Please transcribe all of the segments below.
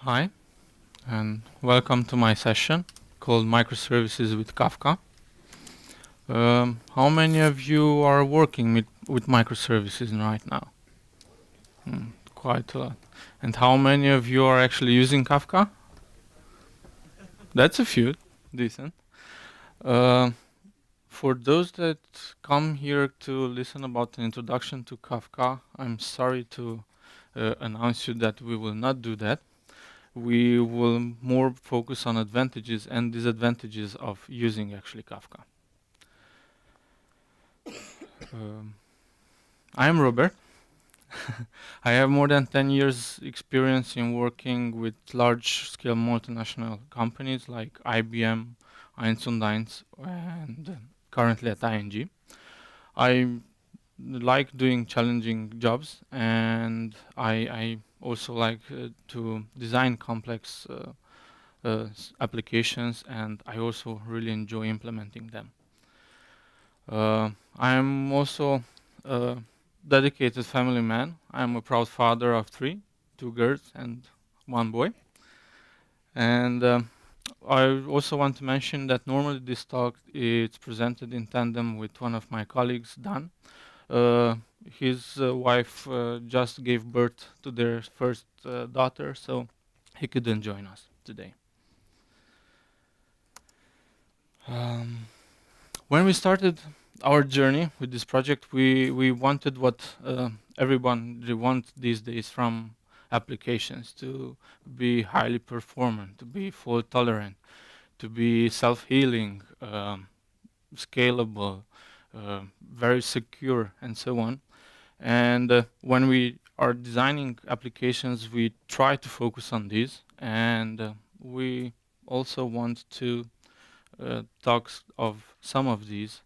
Hi, and welcome to my session called Microservices with Kafka. How many of you are working with microservices right now? Quite a lot. And how many of you are actually using Kafka? That's a few. Decent. Uh, for those that come here to listen about an introduction to Kafka, I'm sorry to announce you that we will not do that. We will more focus on advantages and disadvantages of using actually Kafka. Um, I am Robert. I have more than 10 years experience in working with large-scale multinational companies like IBM, Heinz und Heinz, and currently at ING. I like doing challenging jobs, and I also like to design complex applications, and I also really enjoy implementing them. I am also a dedicated family man. I am a proud father of three, two girls and one boy. And I also want to mention that normally this talk is presented in tandem with one of my colleagues, Dan. His wife just gave birth to their first daughter, so he couldn't join us today. When we started our journey with this project, we wanted what everyone wants these days from applications: to be highly performant, to be fault tolerant, to be self-healing, scalable, very secure, and so on. And when we are designing applications, we try to focus on these, and we also want to talk of some of these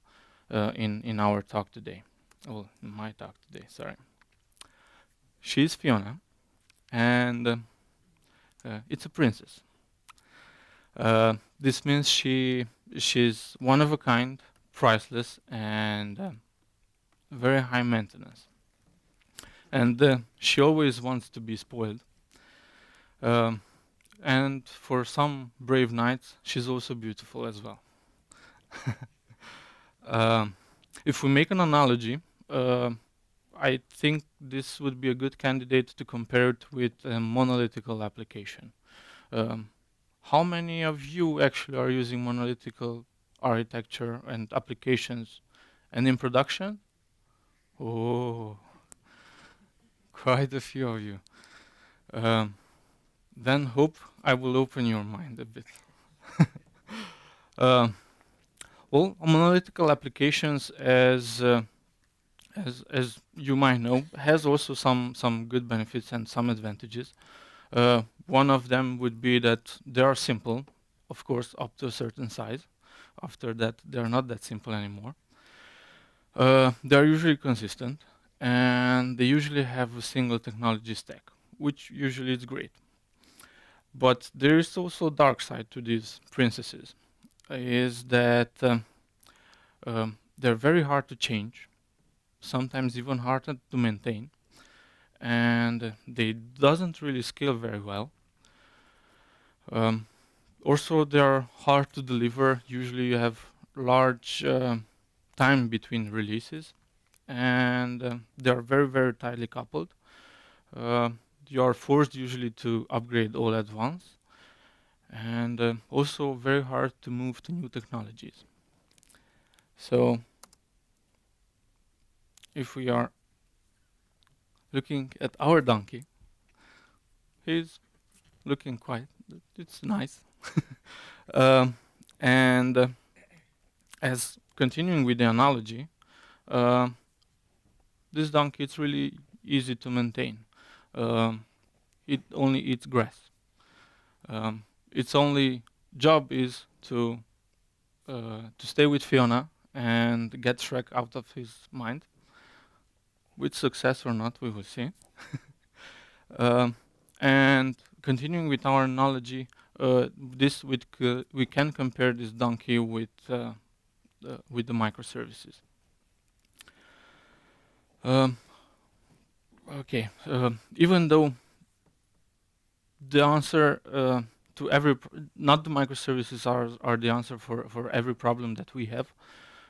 in our talk today. Well, in my talk today, sorry. She's Fiona, and it's a princess. This means she's one of a kind, priceless, and very high maintenance. And she always wants to be spoiled. Um, and for some brave knights, she's also beautiful as well. Um, if we make an analogy, I think this would be a good candidate to compare it with a monolithical application. Um, how many of you actually are using monolithical architecture and applications and in production? Oh, quite a few of you. Um, then hope I will open your mind a bit. uh, well, monolithical applications, as you might know, has also some good benefits and some advantages. One of them would be that they are simple, of course, up to a certain size. After that, they are not that simple anymore. They are usually consistent, and they usually have a single technology stack, which usually is great. But there is also a dark side to these princesses, is that they're very hard to change, sometimes even harder to maintain, and they doesn't really scale very well. Um, Also, they are hard to deliver. Usually, you have large time between releases, and they are very tightly coupled. Uh, you are forced usually to upgrade all at once, and also very hard to move to new technologies. So, if we are looking at our donkey, he's looking quite. It's nice. um, and as continuing with the analogy, uh, this donkey it's really easy to maintain. Um, it only eats grass. Its only job is to stay with Fiona and get Shrek out of his mind. With success or not, we will see. Um, and continuing with our analogy, we can compare this donkey with the microservices. Um, okay, even though the answer to every, not the microservices are the answer for every problem that we have.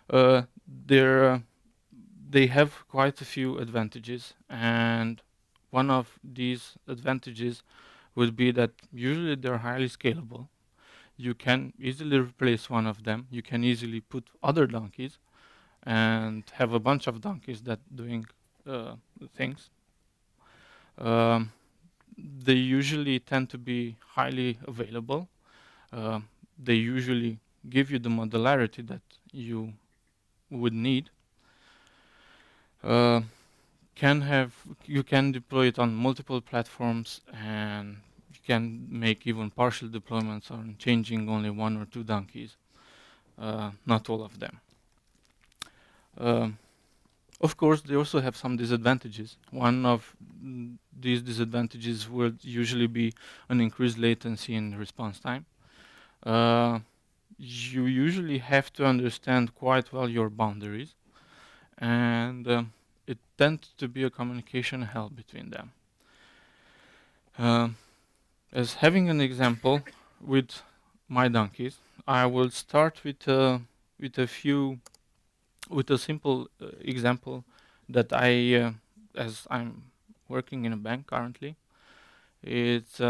Uh, they're, they have quite a few advantages, and one of these advantages would be that usually they're highly scalable. You can easily replace one of them. You can easily put other donkeys and have a bunch of donkeys that doing things. Um, they usually tend to be highly available. Uh, they usually give you the modularity that you would need. Uh, can have You can deploy it on multiple platforms, and you can make even partial deployments on changing only one or two donkeys, not all of them. Um, of course, they also have some disadvantages. One of these disadvantages would usually be an increased latency in response time. Uh, you usually have to understand quite well your boundaries, and it tends to be a communication hell between them. Um, as having an example with my donkeys, I will start with a few with a simple example that as I'm working in a bank currently. It's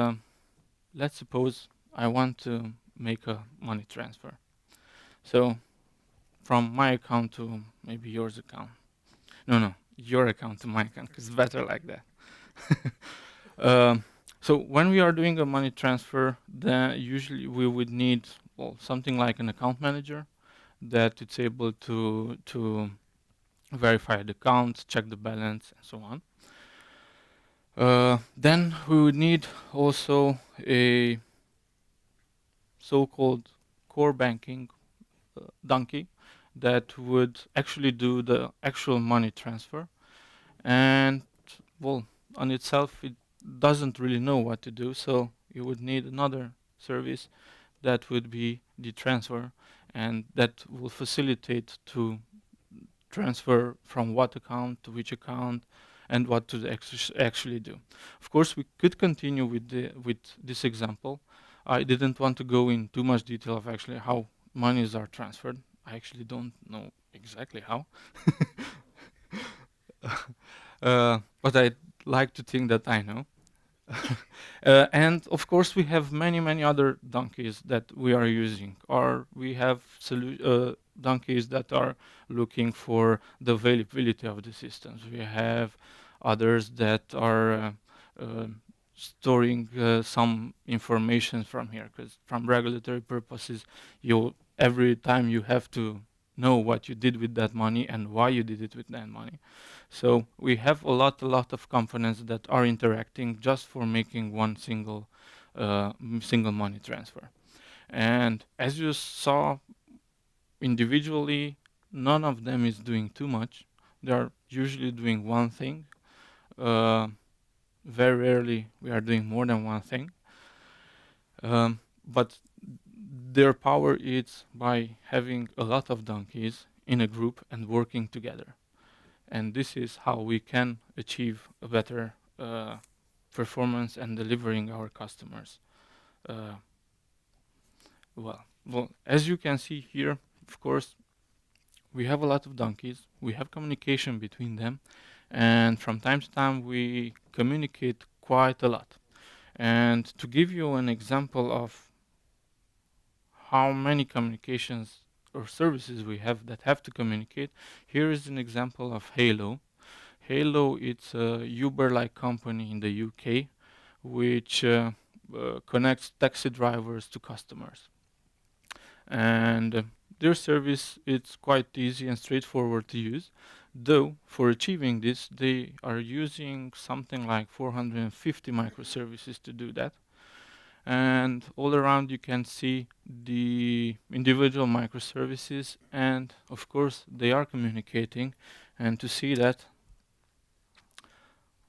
let's suppose I want to make a money transfer. So from my account to maybe yours account. No, your account to my account, 'cause it's better like that. Um, so when we are doing a money transfer, then usually we would need, well, something like an account manager that it's able to verify the account, check the balance, and so on. Then we would need also a so-called core banking donkey that would actually do the actual money transfer. And well, on itself, it doesn't really know what to do, so you would need another service that would be the transfer, and that will facilitate to transfer from what account to which account and what to actually do. Of course, we could continue with this example. I didn't want to go in too much detail of actually how monies are transferred. I actually don't know exactly how. But I'd like to think that I know. And of course, we have many other donkeys that we are using, or we have donkeys that are looking for the availability of the systems. We have others that are uh, storing some information from here, because from regulatory purposes, you every time you have to know what you did with that money and why you did it with that money. So we have a lot of components that are interacting just for making one single money transfer. And as you saw, individually, none of them is doing too much. They are usually doing one thing. Uh, very rarely we are doing more than one thing. But their power is by having a lot of donkeys in a group and working together. And this is how we can achieve a better performance and delivering our customers. Uh, well, as you can see here, of course, we have a lot of donkeys. We have communication between them, and from time to time we communicate quite a lot. And to give you an example of how many communications or services we have that have to communicate, here is an example of Halo. Halo, it's a Uber-like company in the UK, which connects taxi drivers to customers. And their service is quite easy and straightforward to use. Though, for achieving this, they are using something like 450 microservices to do that. And all around you can see the individual microservices, and of course they are communicating. And to see that,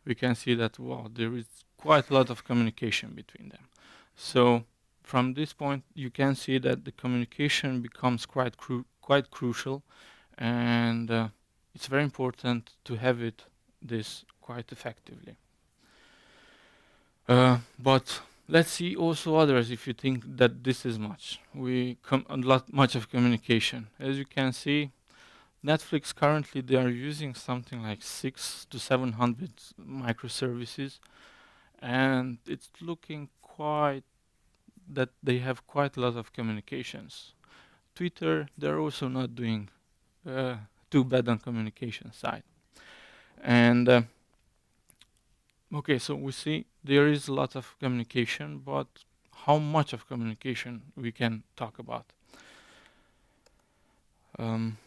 we can see that, wow, there is quite a lot of communication between them. So from this point, you can see that the communication becomes quite crucial, and it's very important to have it this quite effectively. But Let's see also others if you think that this is much. We a lot much of communication. As you can see, Netflix currently they are using something like 6 to 700 microservices, and it's looking quite that they have quite a lot of communications. Twitter, they're also not doing uh, too bad on communication side. And okay, so we see there is a lot of communication, but how much of communication we can talk about? Um,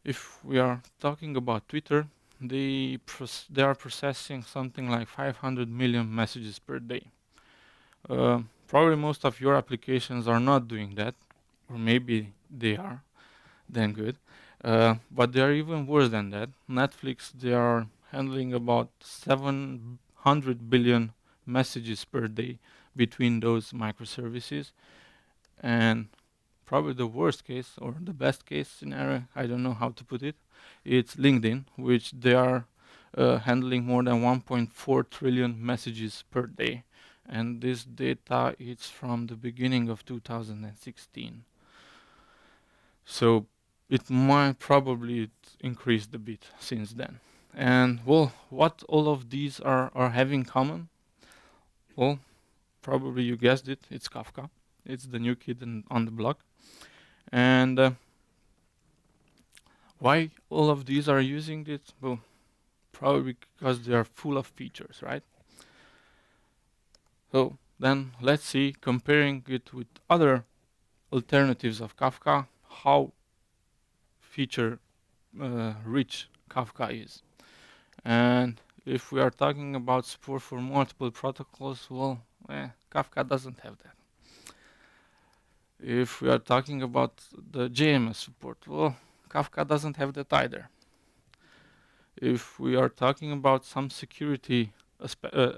if we are talking about Twitter, they are processing something like 500 million messages per day. Probably most of your applications are not doing that, or maybe they are. Then good. But they are even worse than that. Netflix, they are handling about 700 billion messages per day between those microservices. And probably the worst case or the best case scenario, I don't know how to put it, it's LinkedIn, which they are handling more than 1.4 trillion messages per day. And this data is from the beginning of 2016. So it might probably increased a bit since then. And well, what all of these are having in common? Well, probably you guessed it, it's Kafka. It's the new kid on the block. And why all of these are using it? Well, probably because they are full of features, right? So then let's see, comparing it with other alternatives of Kafka, how feature rich Kafka is. And if we are talking about support for multiple protocols, well, Kafka doesn't have that. If we are talking about the JMS support, well, Kafka doesn't have that either. If we are talking about some security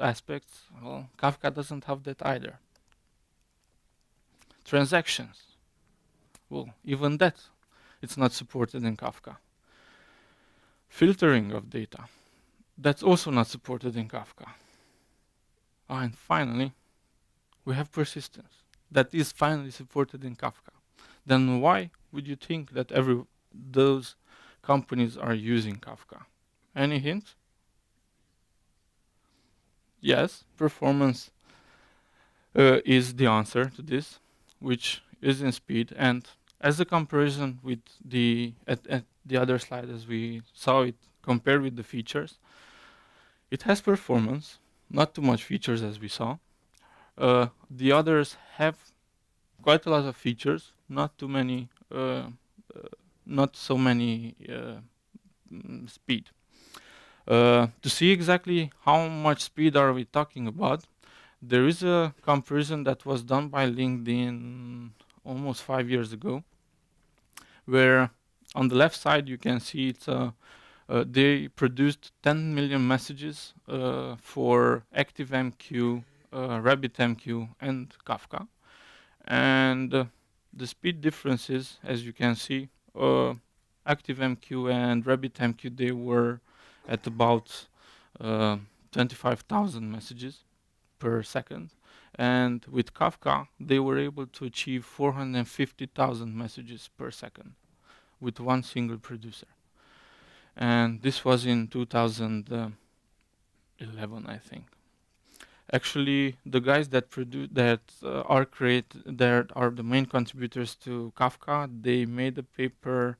aspects, well, Kafka doesn't have that either. Transactions, well, even that, it's not supported in Kafka. Filtering of data, that's also not supported in Kafka. And finally, we have persistence that is finally supported in Kafka. Then why would you think that those companies are using Kafka? Any hint? Yes, performance is the answer to this, which is in speed. And as a comparison with at the other slide, as we saw it compared with the features, it has performance, not too much features as we saw. The others have quite a lot of features, not too many, not so many speed. To see exactly how much speed are we talking about, there is a comparison that was done by LinkedIn almost 5 years ago, where on the left side you can see they produced 10 million messages for ActiveMQ, RabbitMQ, and Kafka. And the speed differences, as you can see, ActiveMQ and RabbitMQ, they were at about 25,000 messages per second. And with Kafka, they were able to achieve 450,000 messages per second with one single producer. And this was in 2011, I think. Actually, the guys that are the main contributors to Kafka, they made a paper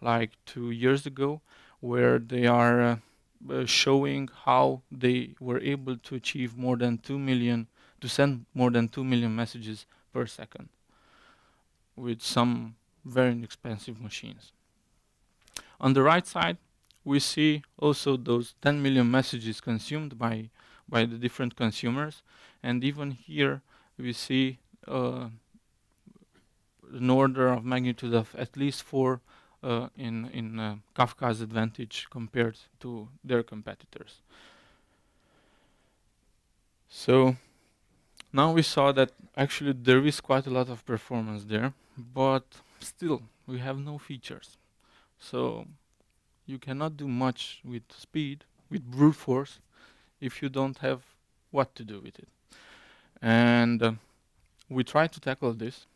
like 2 years ago where they are showing how they were able to achieve more than 2 million, to send more than 2 million messages per second with some very inexpensive machines. On the right side, we see also those 10 million messages consumed by the different consumers, and even here we see an order of magnitude of at least 4 in Kafka's advantage compared to their competitors. So now we saw that actually there is quite a lot of performance there, but still we have no features. So you cannot do much with speed, with brute force, if you don't have what to do with it. And we try to tackle this.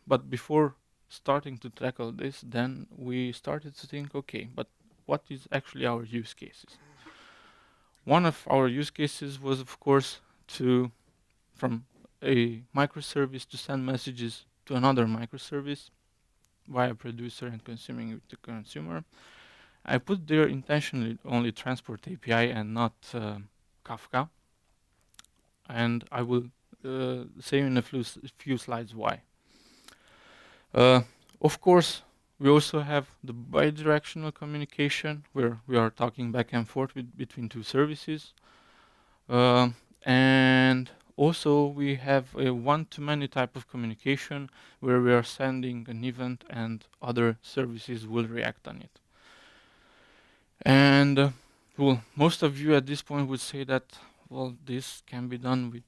But before starting to tackle this, then we started to think, okay, but what is actually our use cases? One of our use cases was, of course, to from a microservice to send messages to another microservice via producer and consuming it to consumer. I put there intentionally only transport API and not Kafka, and I will say in a few slides why. Uh, of course, we also have the bidirectional communication where we are talking back and forth between two services. Uh, and also we have a one-to-many type of communication where we are sending an event and other services will react on it. And well, most of you at this point would say that, well, this can be done with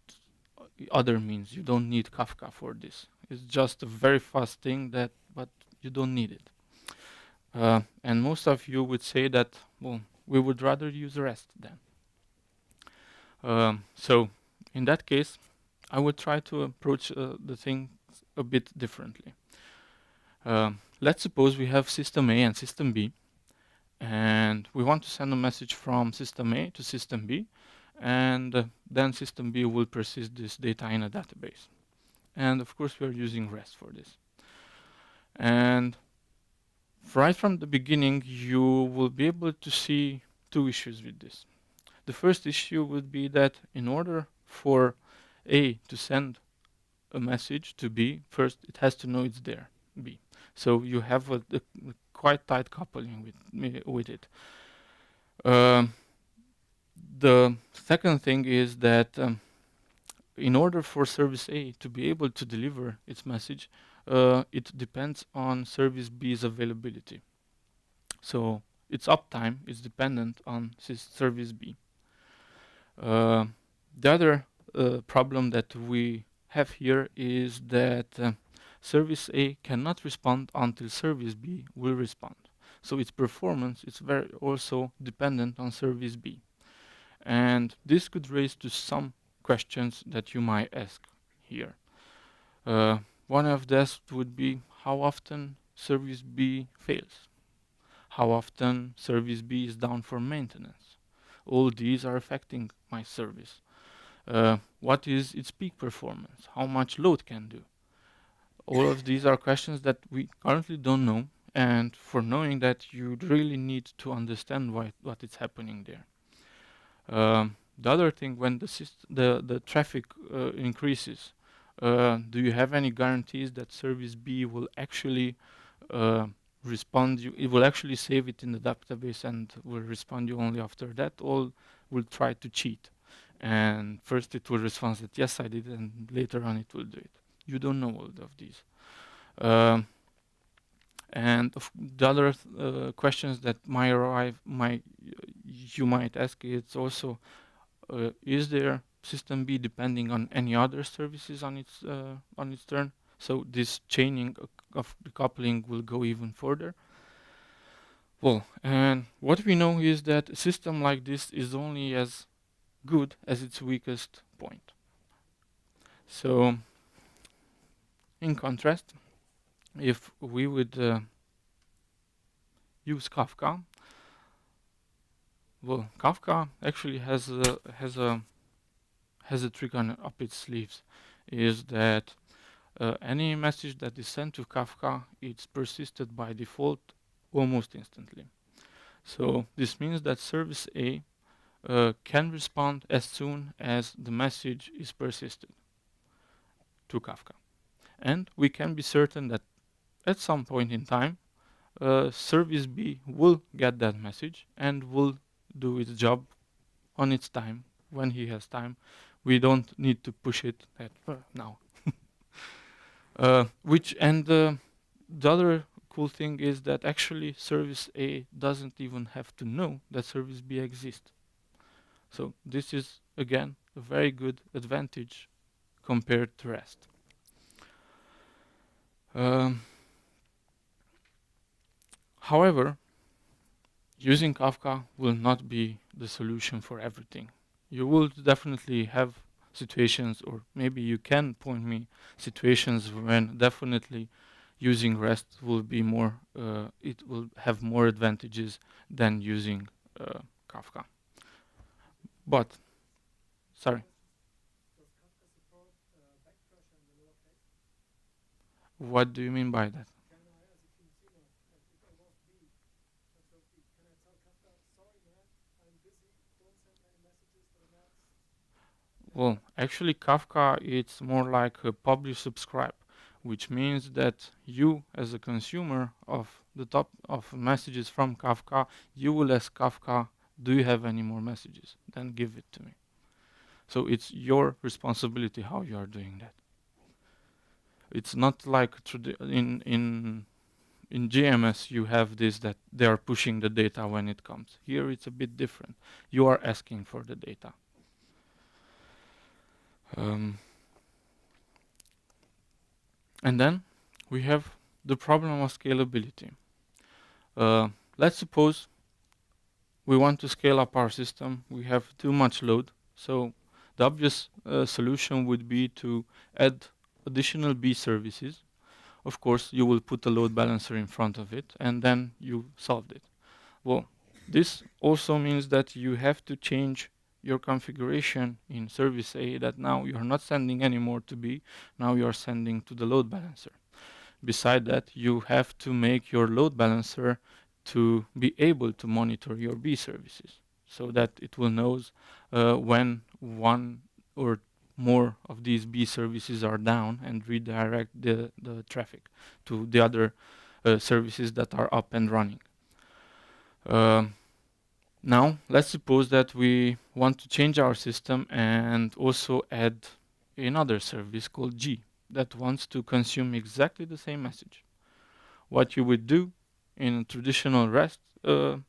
other means. You don't need Kafka for this. It's just a very fast thing but you don't need it. And most of you would say that, well, we would rather use REST then. So in that case, I would try to approach the thing a bit differently. Let's suppose we have system A and system B, and we want to send a message from system A to system B, and then system B will persist this data in a database. And of course, we are using REST for this. And right from the beginning, you will be able to see two issues with this. The first issue would be that in order for A to send a message to B, first it has to know it's there, B. So you have a quite tight coupling with it. The second thing is that in order for service A to be able to deliver its message, it depends on service B's availability. So its uptime is dependent on service B. The other problem that we have here is that service A cannot respond until service B will respond. So its performance is very also dependent on service B. And this could raise to some questions that you might ask here. One of these would be how often service B fails, how often service B is down for maintenance. All these are affecting my service. What is its peak performance? How much load can do? All of these are questions that we currently don't know, and for knowing that, you really need to understand what is happening there. The other thing, when the traffic increases, do you have any guarantees that service B will actually respond you? It will actually save it in the database and will respond you only after that, or will try to cheat? And first it will respond that yes, I did, and later on it will do it. You don't know all of these. And the other questions that might arise, you might ask, it's also, is there system B depending on any other services on its turn? So this chaining of the coupling will go even further. Well, and what we know is that a system like this is only as good as its weakest point. So, in contrast, if we would use Kafka, well, Kafka actually has a trick on up its sleeves, is that any message that is sent to Kafka, it's persisted by default almost instantly. So this means that service A can respond as soon as the message is persisted to Kafka. And we can be certain that at some point in time, service B will get that message and will do its job on its time, when he has time. We don't need to push it now. The other cool thing is that actually service A doesn't even have to know that service B exists. So this is again a very good advantage compared to REST. However, using Kafka will not be the solution for everything. You will definitely have situations, or maybe you can point me situations when definitely using REST will be more, it will have more advantages than using Kafka. But, sorry, what do you mean by that? Well, actually, Kafka it's more like a publish subscribe, which means that you, as a consumer of the top of messages from Kafka, you will ask Kafka, "Do you have any more messages?" Then give it to me. So it's your responsibility how you are doing that. It's not like in GMS you have this that they are pushing the data when it comes. Here it's a bit different. You are asking for the data. Um, and then we have the problem of scalability. Let's suppose we want to scale up our system. We have too much load. So the obvious solution would be to add additional B services. Of course, you will put a load balancer in front of it, and then you solved it. Well, this also means that you have to change your configuration in service A, that now you're not sending anymore to B, now you're sending to the load balancer. Beside that, you have to make your load balancer to be able to monitor your B services so that it will knows when one or more of these B services are down and redirect the traffic to the other services that are up and running. Now, let's suppose that we want to change our system and also add another service called G that wants to consume exactly the same message. What you would do in a traditional REST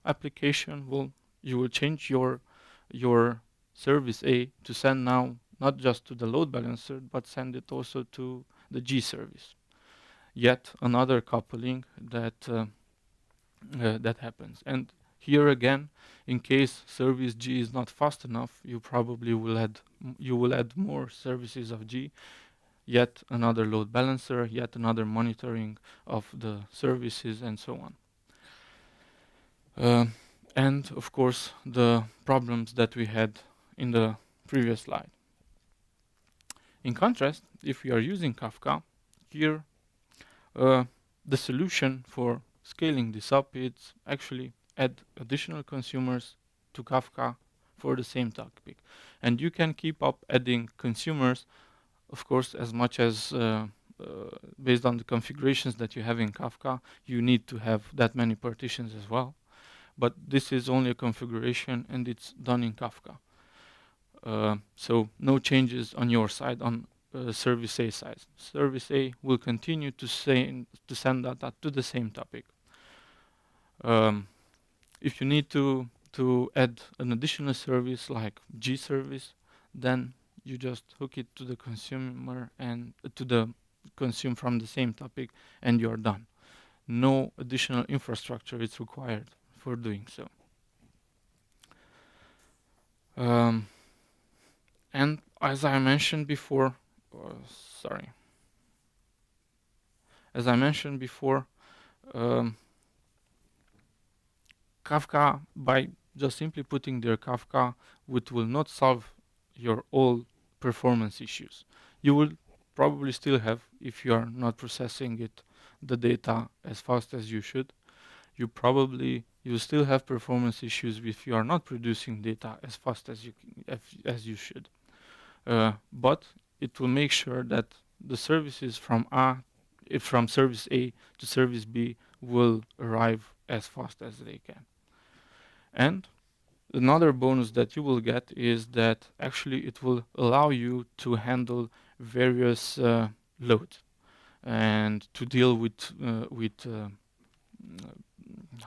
application, well, you will change your service A to send now not just to the load balancer, but send it also to the G service. Yet another coupling that happens. And here again, in case service G is not fast enough, you probably will add more services of G, yet another load balancer, yet another monitoring of the services, and so on. And of course, the problems that we had in the previous slide. In contrast, if we are using Kafka, here the solution for scaling this up is actually add additional consumers to Kafka for the same topic. And you can keep up adding consumers, of course, as much as based on the configurations that you have in Kafka, you need to have that many partitions as well. But this is only a configuration and it's done in Kafka. So no changes on your side, on service A side. Service A will continue to send data to the same topic. If you need to add an additional service like G service, then you just hook it to the consumer and to the consume from the same topic, and you're done. No additional infrastructure is required for doing so. And as I mentioned before, as I mentioned before, Kafka, by just simply putting there Kafka, will not solve your all performance issues. You will probably still have, if you are not processing the data as fast as you should. You still have performance issues if you are not producing data as fast as you should. But it will make sure that the services from service A to service B will arrive as fast as they can. And another bonus that you will get is that actually it will allow you to handle various loads and to deal with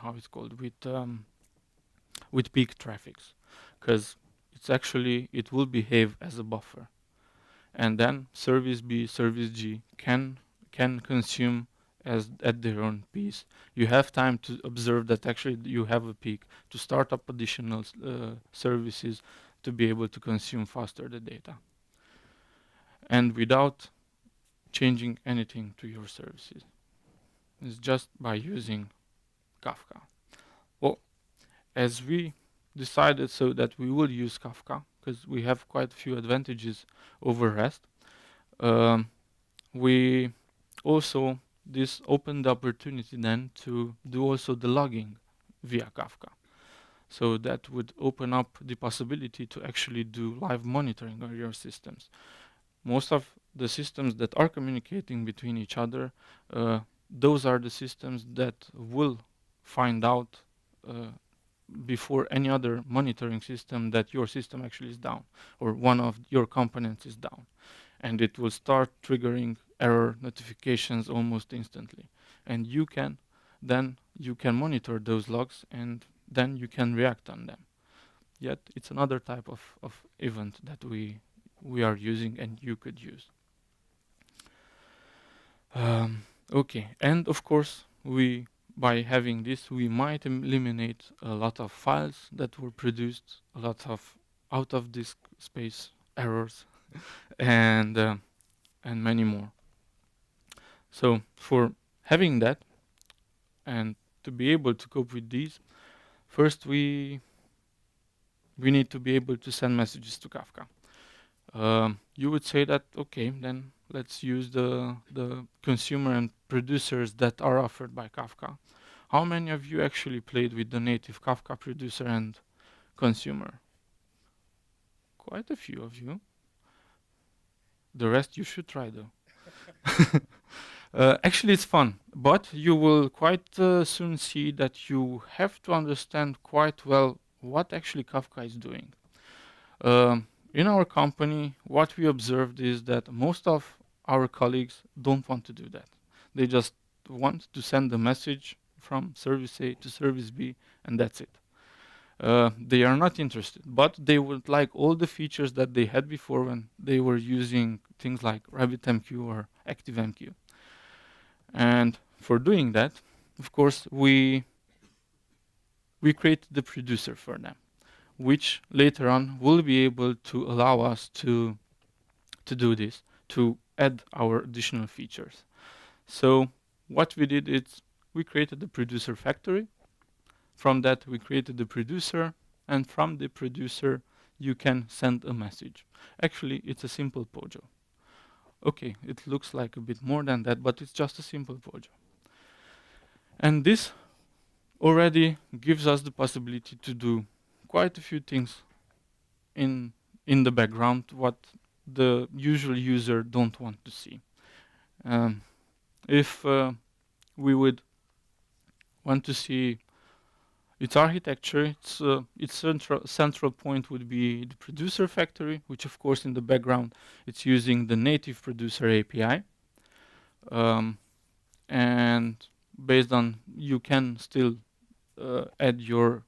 how it's called with peak traffics, because it will behave as a buffer, and then service B, service G can consume at their own pace. You have time to observe that actually you have a peak, to start up additional services to be able to consume faster the data. and without changing anything to your services. It's just by using Kafka. Well, as we decided so that we will use Kafka, because we have quite a few advantages over REST, we also, this opened the opportunity then to do also the logging via Kafka. So that would open up the possibility to actually do live monitoring on your systems. Most of the systems that are communicating between each other, those are the systems that will find out before any other monitoring system that your system actually is down or one of your components is down. And it will start triggering error notifications almost instantly. And you can monitor those logs and then you can react on them. Yet it's another type of event that we are using and you could use. Okay, and of course by having this we might eliminate a lot of files that were produced, a lot of out of disk space errors and many more. So for having that and to be able to cope with these, first we need to be able to send messages to Kafka. You would say that, okay, then let's use the consumer and producers that are offered by Kafka. How many of you actually played with the native Kafka producer and consumer? Quite a few of you. The rest you should try though. Actually, it's fun, but you will quite soon see that you have to understand quite well what actually Kafka is doing. In our company, what we observed is that most of our colleagues don't want to do that. They just want to send a message from service A to service B, and that's it. They are not interested, but they would like all the features that they had before when they were using things like RabbitMQ or ActiveMQ. And for doing that, of course, we create the producer for them, which later on will be able to allow us to do this, to add our additional features. So what we did is we created the producer factory. From that, we created the producer, and from the producer, you can send a message. Actually, it's a simple POJO. Okay, it looks like a bit more than that, but it's just a simple POJO. And this already gives us the possibility to do quite a few things in the background what the usual user don't want to see. If we would want to see its architecture, its central point would be the producer factory, which of course in the background it's using the native producer API. And based on, you can still add your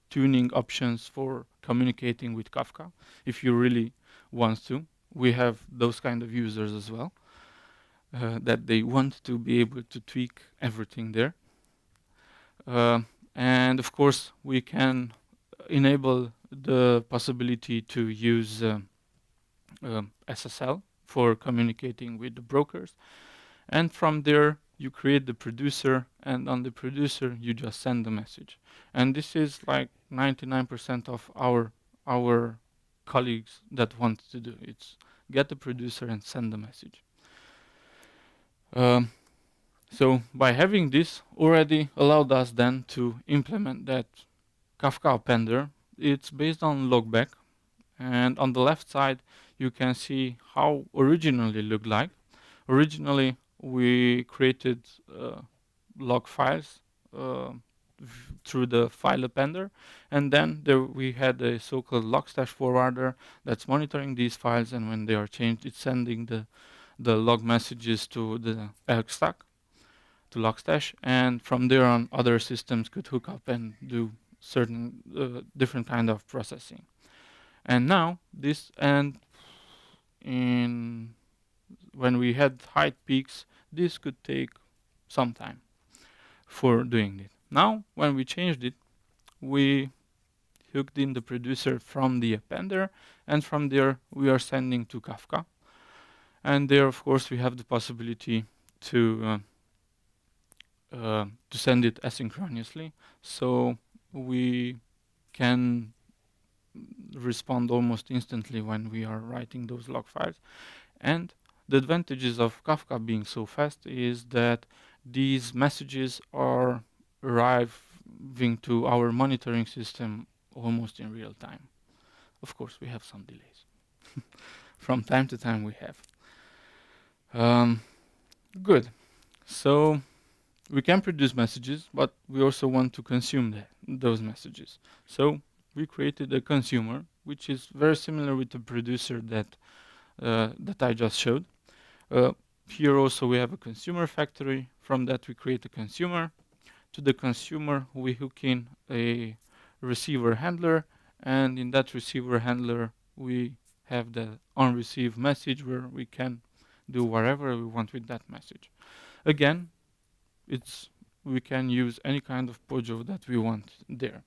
tuning options for communicating with Kafka if you really want to. We have those kind of users as well, that they want to be able to tweak everything there. And of course, we can enable the possibility to use SSL for communicating with the brokers. And from there, you create the producer, and on the producer, you just send the message. And this is like 99% of our colleagues that want to do. It's get the producer and send the message. So by having this already allowed us then to implement that Kafka appender. It's based on logback, and on the left side you can see how originally looked like. Originally we created log files through the file appender, and then there we had a so-called logstash forwarder that's monitoring these files, and when they are changed, it's sending the log messages to the elk stack, to Logstash, and from there on other systems could hook up and do certain different kind of processing. And now this, and when we had high peaks, this could take some time for doing it. Now when we changed it, we hooked in the producer from the appender, and from there we are sending to Kafka. And there, of course, we have the possibility to send it asynchronously, so we can respond almost instantly when we are writing those log files. And the advantages of Kafka being so fast is that these messages are arriving to our monitoring system almost in real time. Of course, we have some delays. From time to time we have. Good. So we can produce messages, but we also want to consume those messages. So we created a consumer, which is very similar with the producer that I just showed. Here also we have a consumer factory. From that we create a consumer. To the consumer we hook in a receiver handler, and in that receiver handler we have the onReceive message where we can do whatever we want with that message. Again, we can use any kind of POJO that we want there.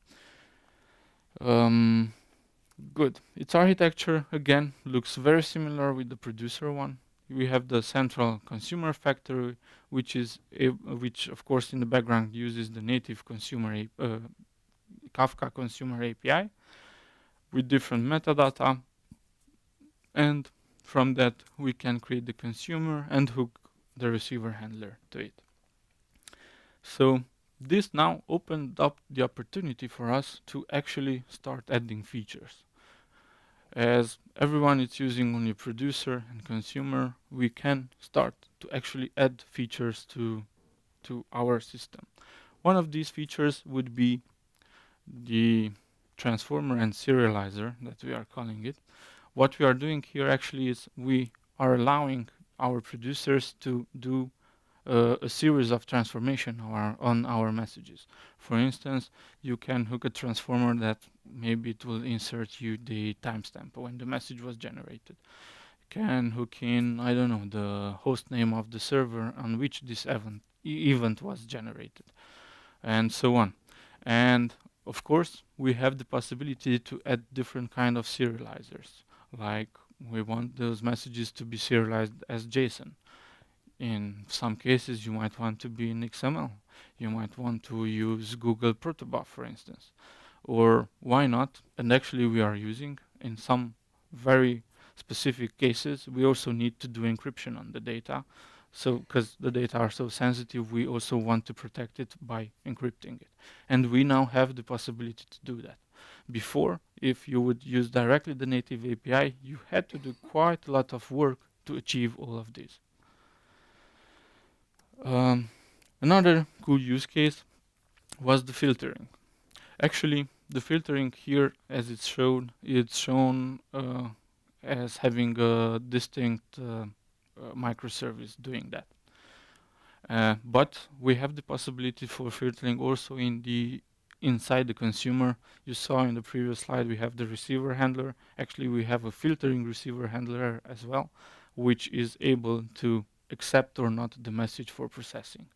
Good. Its architecture again looks very similar with the producer one. We have the central consumer factory, which of course in the background uses the native Kafka consumer API with different metadata, and from that we can create the consumer and hook the receiver handler to it. So this now opened up the opportunity for us to actually start adding features. As everyone is using only producer and consumer, we can start to actually add features to our system. One of these features would be the transformer and serializer that we are calling it. What we are doing here actually is we are allowing our producers to do a series of transformation on our messages. For instance, you can hook a transformer that maybe it will insert you the timestamp when the message was generated. You can hook in, I don't know, the host name of the server on which this event was generated, and so on. And of course, we have the possibility to add different kind of serializers. Like we want those messages to be serialized as JSON. In some cases, you might want to be in XML. You might want to use Google Protobuf, for instance. Or why not? And actually, we are using, in some very specific cases, we also need to do encryption on the data. So, because the data are so sensitive, we also want to protect it by encrypting it. And we now have the possibility to do that. Before, if you would use directly the native API, you had to do quite a lot of work to achieve all of this. Another cool use case was the filtering. Actually, the filtering here, as it's shown as having a distinct microservice doing that. But we have the possibility for filtering also inside the consumer. You saw in the previous slide we have the receiver handler. Actually, we have a filtering receiver handler as well, which is able to accept or not the message for processing.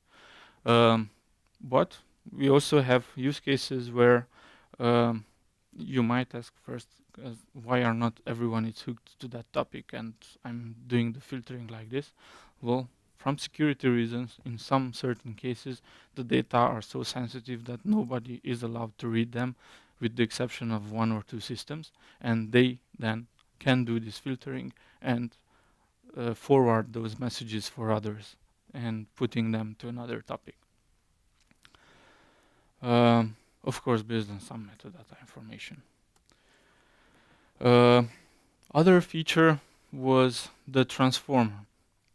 But we also have use cases where you might ask first, why are not everyone is hooked to that topic and I'm doing the filtering like this? Well, from security reasons, in some certain cases, the data are so sensitive that nobody is allowed to read them, with the exception of one or two systems, and they then can do this filtering and forward those messages for others and putting them to another topic. Of course, based on some metadata information. Other feature was the transformer.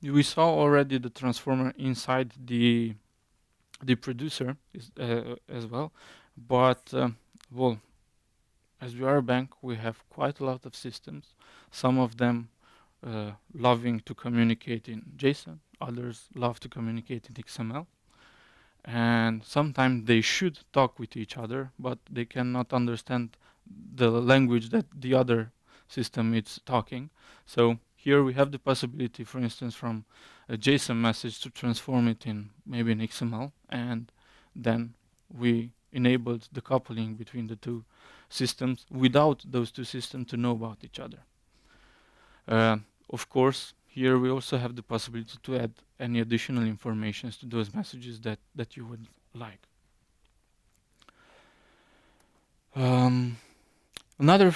We saw already the transformer inside the producer as well, but well, as we are a bank, we have quite a lot of systems. Some of them loving to communicate in JSON, others love to communicate in XML. And sometimes they should talk with each other, but they cannot understand the language that the other system is talking. So here we have the possibility, for instance, from a JSON message to transform it in maybe an XML, and then we enabled the coupling between the two systems without those two systems to know about each other. Of course, here we also have the possibility to add any additional informations to those messages that you would like. Another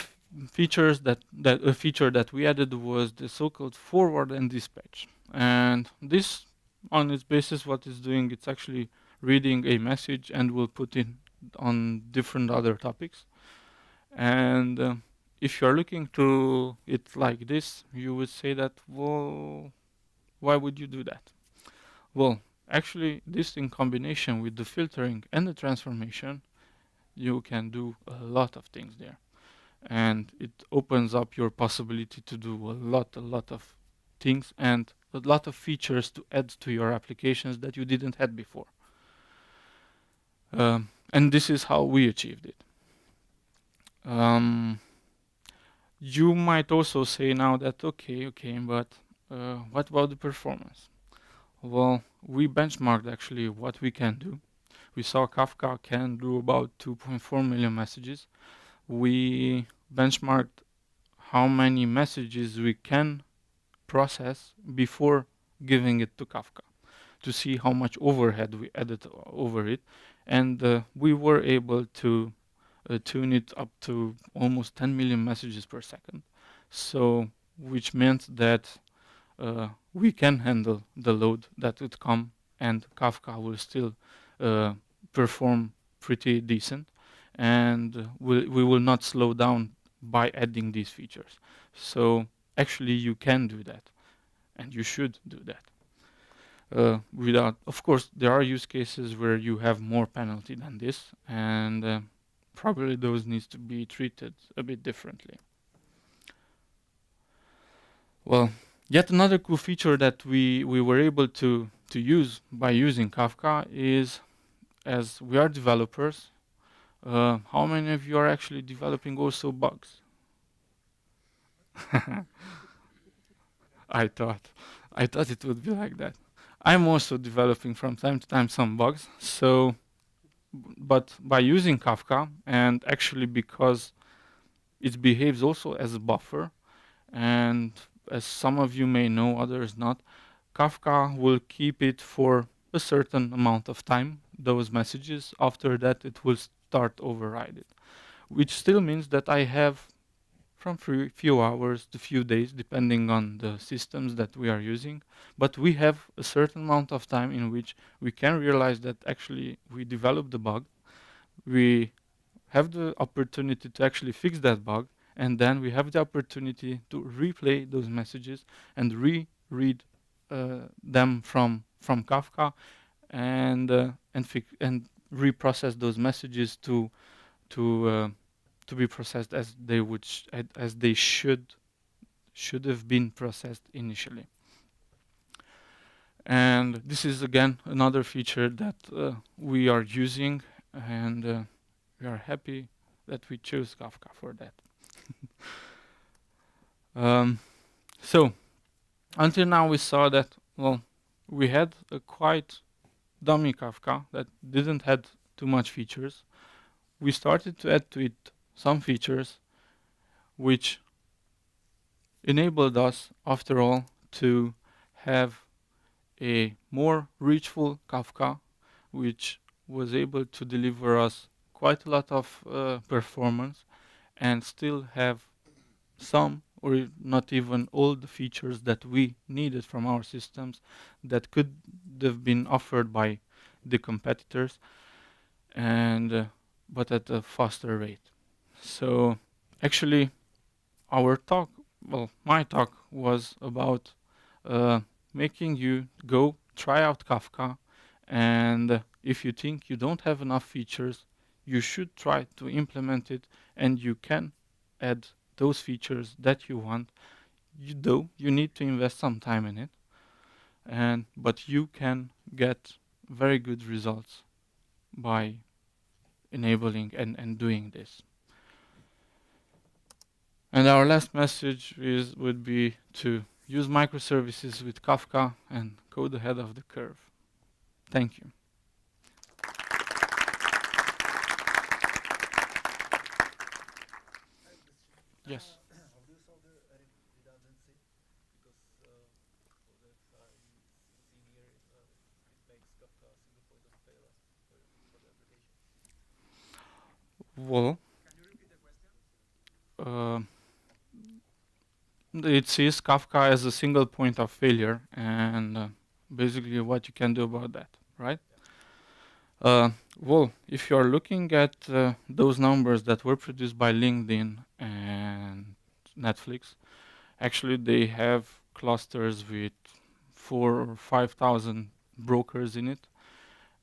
features that a feature that we added was the so-called forward and dispatch. And this, on its basis, what it's doing, it's actually reading a message and will put it on different other topics. And if you're looking to it like this, you would say that, well, why would you do that? Well, actually, this in combination with the filtering and the transformation, you can do a lot of things there. And it opens up your possibility to do a lot of things and a lot of features to add to your applications that you didn't have before. And this is how we achieved it. You might also say now that, okay, but what about the performance? Well, we benchmarked actually what we can do. We saw Kafka can do about 2.4 million messages. We benchmarked how many messages we can process before giving it to Kafka to see how much overhead we added over it. And we were able to tune it up to almost 10 million messages per second. So, which meant that we can handle the load that would come, and Kafka will still perform pretty decent, and we will not slow down by adding these features. So actually you can do that, and you should do that. Without, of course, there are use cases where you have more penalty than this, and probably those needs to be treated a bit differently. Well, yet another cool feature that we were able to use by using Kafka is, as we are developers, how many of you are actually developing also bugs? I thought it would be like that. I'm also developing from time to time some bugs. So, but by using Kafka, and actually because it behaves also as a buffer, and as some of you may know, others not, Kafka will keep it for a certain amount of time, those messages. After that, it will start override it, which still means that I have from few hours to few days, depending on the systems that we are using. But we have a certain amount of time in which we can realize that actually we developed the bug. We have the opportunity to actually fix that bug, and then we have the opportunity to replay those messages and reread them from Kafka, and reprocess those messages to be processed as they would as they should have been processed initially. And this is again another feature that we are using, and we are happy that we chose Kafka for that. So until now we saw that, well, we had a quite dummy Kafka that didn't had too much features. We started to add to it some features which enabled us, after all, to have a more reachful Kafka, which was able to deliver us quite a lot of performance and still have some or not even all the features that we needed from our systems that could have been offered by the competitors, and but at a faster rate. So actually our talk, well, my talk was about making you go try out Kafka, and if you think you don't have enough features, you should try to implement it, and you can add those features that you want. You need to invest some time in it, but you can get very good results by enabling and doing this. And our last message would be to use microservices with Kafka and code ahead of the curve. Thank you. Yes. How do you solve the redundancy? Because Well, uh, it sees Kafka as a single point of failure, and basically what you can do about that, right? Uh, well, if you are looking at those numbers that were produced by LinkedIn and Netflix, actually they have clusters with 4 or 5 thousand brokers in it,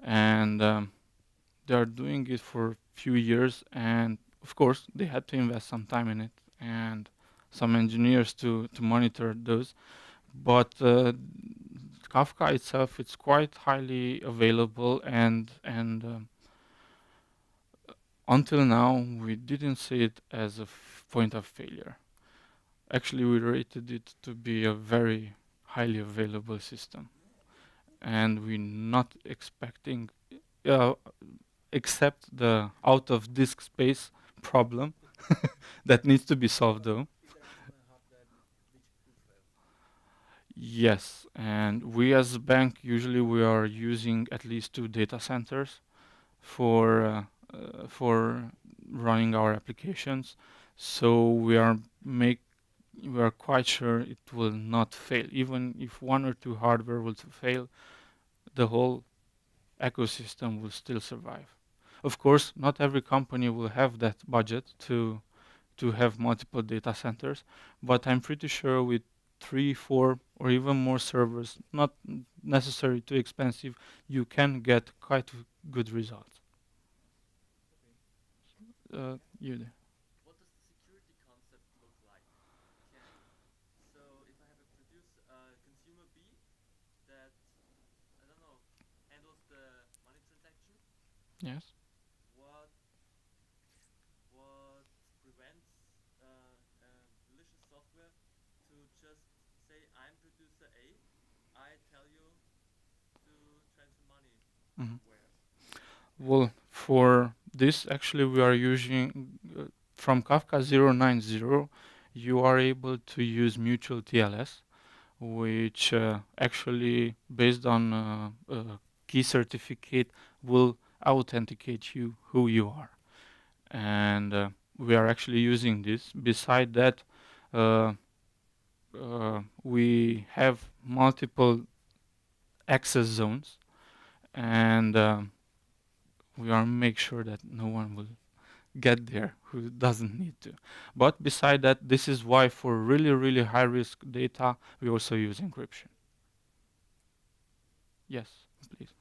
and they are doing it for a few years, and of course they had to invest some time in it and some engineers to monitor those. But Kafka itself, it's quite highly available, and until now we didn't see it as a point of failure. Actually, we rated it to be a very highly available system, and we're not expecting, uh, except the out of disk space problem that needs to be solved though. Yes, and we as a bank usually we are using at least 2 data centers for running our applications. So we are quite sure it will not fail. Even if one or two hardware will fail, the whole ecosystem will still survive. Of course, not every company will have that budget to have multiple data centers, but I'm pretty sure with 3, 4, or even more servers, not necessarily too expensive, you can get quite good results. You there. Yes. Mhm. Well, for this, actually, we are using from Kafka 090, you are able to use mutual TLS, which actually, based on a key certificate, will authenticate you who you are. And we are actually using this. Beside that, uh, we have multiple access zones, and we are make sure that no one will get there who doesn't need to. But beside that, this is why for really, really high risk data, we also use encryption. Yes, please.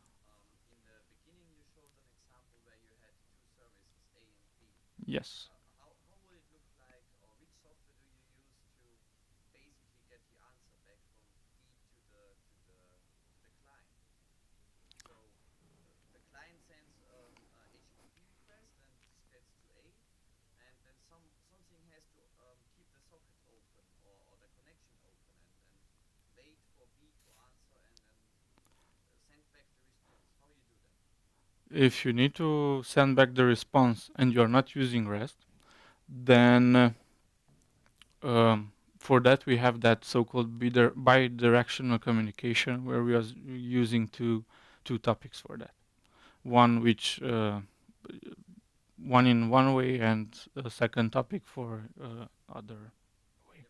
Yes. If you need to send back the response and you're not using REST, then for that we have that so-called bidirectional communication where we are using two topics for that. One which one in one way and a second topic for other way.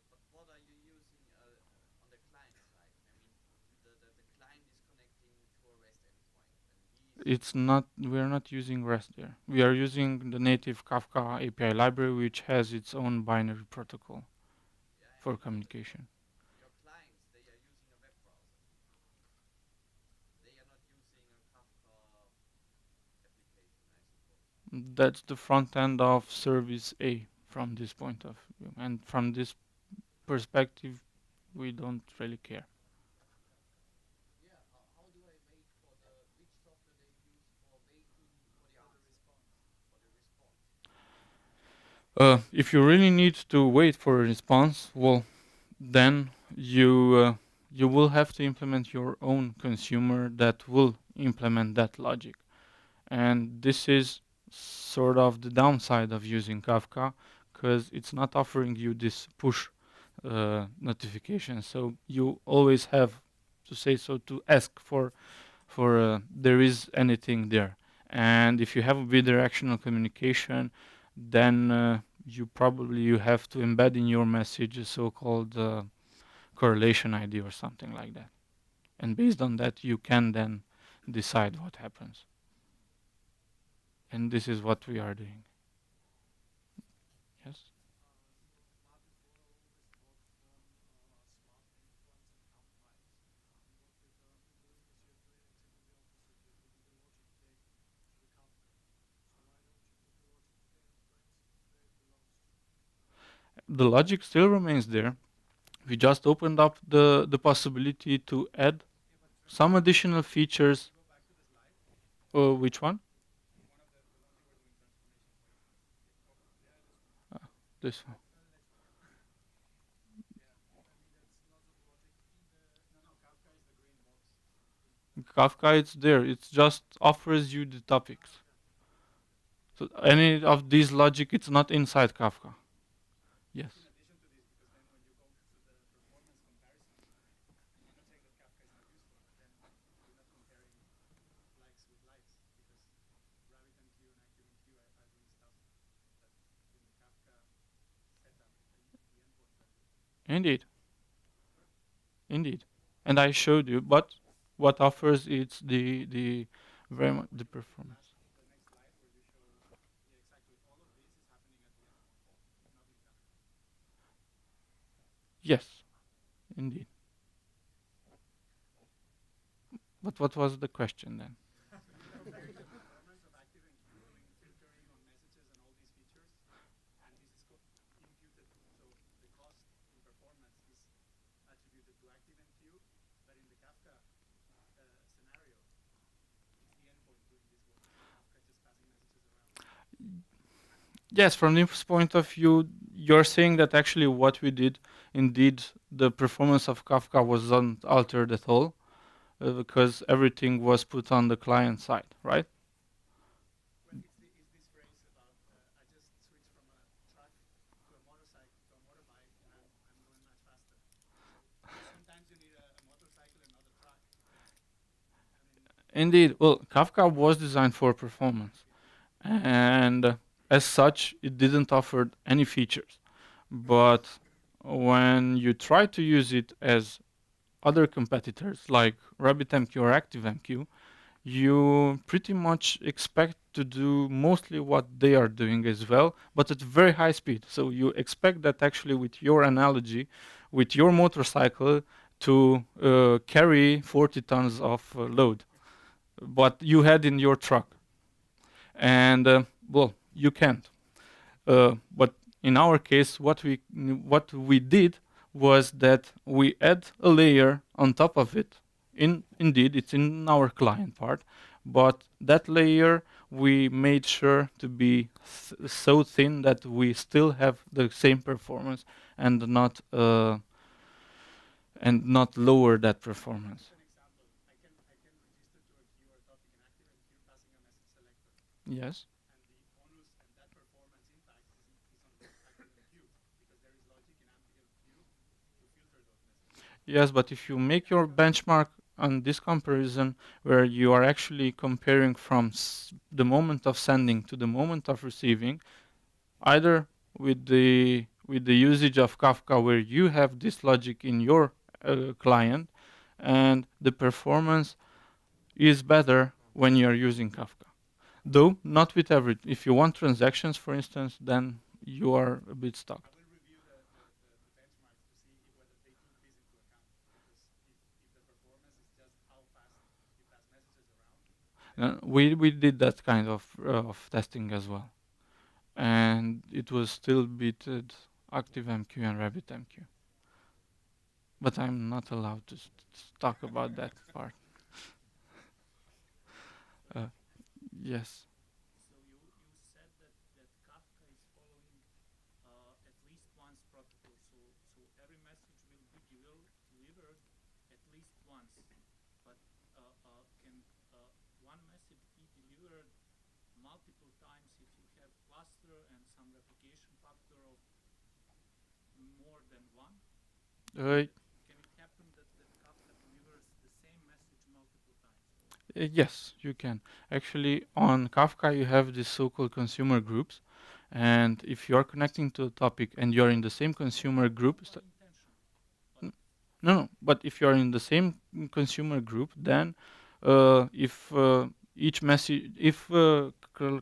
It's not, we are not using REST there. We are using the native Kafka API library, which has its own binary protocol for communication. That's the front end of service A from this point of view. And from this perspective, we don't really care. If you really need to wait for a response, well, then you will have to implement your own consumer that will implement that logic. And this is sort of the downside of using Kafka, because it's not offering you this push notification. So you always have to say so to ask for there is anything there. And if you have a bidirectional communication, then you have to embed in your message a so-called correlation ID or something like that. And based on that, you can then decide what happens. And this is what we are doing. Yes. The logic still remains there. We just opened up the possibility to add some additional features. Which one? This one. Kafka, it's there. It just offers you the topics. So any of these logic, it's not inside Kafka. Yes. Indeed. Indeed. And I showed you, but what offers it's the very much the performance. Yes, indeed. But what was the question then? Yes, from this point of view, you're saying that actually what we did, indeed, the performance of Kafka wasn't altered at all, because everything was put on the client side, right? Indeed, well, Kafka was designed for performance, and as such, it didn't offer any features. But when you try to use it as other competitors like RabbitMQ or ActiveMQ, you pretty much expect to do mostly what they are doing as well, but at very high speed. So you expect that actually, with your analogy, with your motorcycle, to carry 40 tons of load, but you had in your truck. And well, you can't. But in our case, what we did was that we add a layer on top of it. Indeed, it's in our client part, but that layer we made sure to be so thin that we still have the same performance and not lower that performance. Yes. Yes, but if you make your benchmark on this comparison, where you are actually comparing from the moment of sending to the moment of receiving, either with the usage of Kafka, where you have this logic in your client, and the performance is better when you are using Kafka. Though not with every. If you want transactions, for instance, then you are a bit stuck. We did that kind of testing as well, and it was still beated ActiveMQ and RabbitMQ. But I'm not allowed to talk about that part. Uh, yes. Uh, yes, you can. Actually, on Kafka, you have these so-called consumer groups, And if you are connecting to a topic and you're in the same consumer group, no, no, but if you're in the same consumer group, then if each message, if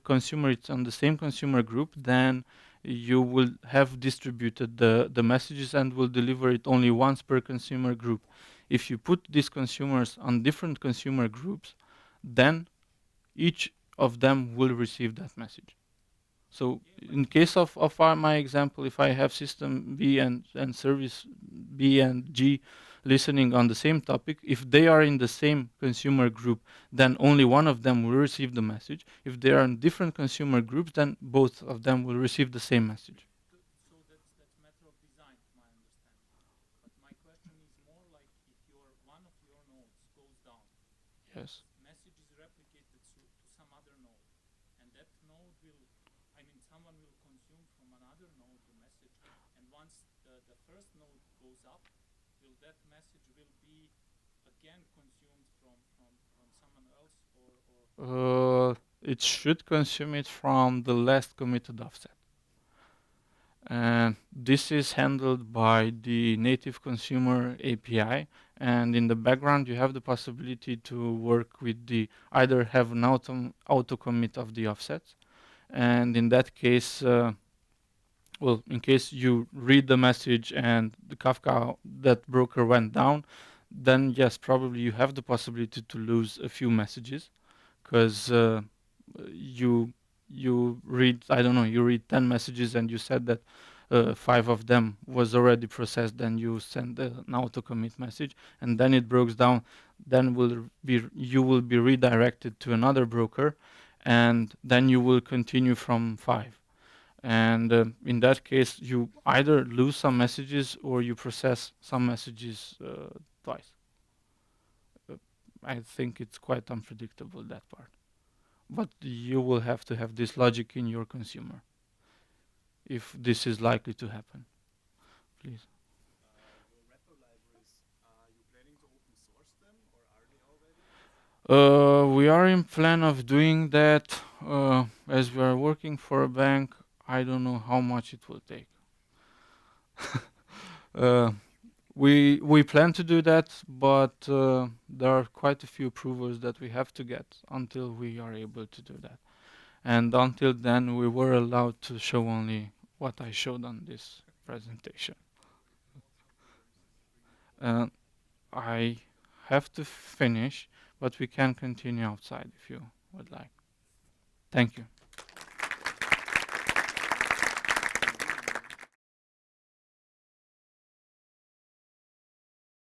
consumer is on the same consumer group, then you will have distributed the messages and will deliver it only once per consumer group. If you put these consumers on different consumer groups, then each of them will receive that message. So in case of my example, if I have system B and service B and G listening on the same topic, if they are in the same consumer group, then only one of them will receive the message. If they are in different consumer groups, then both of them will receive the same message. So that's matter of design, to my understanding. But my question is more like if one of your nodes goes down, Yes. message is replicated to some other node, and that node will, I mean, someone will consume from another node the message, and once the first node goes up, will that message will be again consumed from someone else, It should consume it from the last committed offset. And this is handled by the native consumer API. And in the background, you have the possibility to work with the either have an auto commit of the offsets. And in that case, well, in case you read the message and the Kafka that broker went down, then yes, probably you have the possibility to lose a few messages because you you read, I don't know, you read 10 messages and you said that 5 of them was already processed, then you send an auto commit message and then it breaks down, then you will be redirected to another broker and then you will continue from 5. And in that case you either lose some messages or you process some messages twice. I think it's quite unpredictable, that part. But you will have to have this logic in your consumer if this is likely to happen. Please. Your retro libraries, are you planning to open source them or are they already? We are in plan of doing that. As we are working for a bank, I don't know how much it will take. uh, we plan to do that, but there are quite a few approvals that we have to get until we are able to do that. And until then, we were allowed to show only what I showed on this presentation. Uh, I have to finish, but we can continue outside if you would like. Thank you.